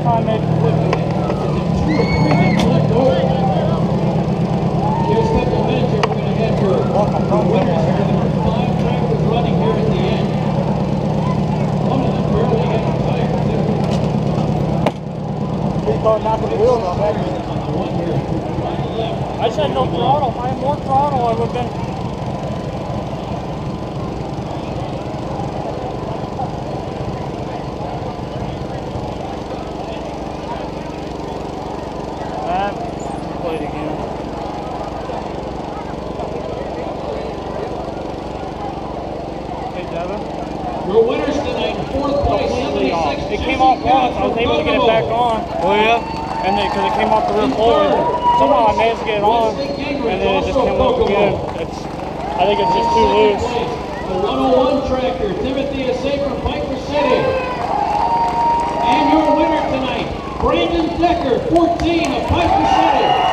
last time they flipped it. Just a couple minutes here, we're going to have your winners here. There were 5 tractors running here at the end. One of them barely had a tire, too. He thought knocking the wheels off that. On the one here, right left. I just had no throttle. If I had more throttle, I would have been. Play it again. Hey, Devin. Your winners tonight, in 4th place, Completely off. 76. It came off once. I was able to get it back on. Oh yeah? And then, because it came off the rear forward, somehow I managed to get it on, and then it just came off again. I think it's just too loose. The 101 tractor, Timothy Assay from Piper City. And your winner tonight, Brandon Decker, 14 of Piper City.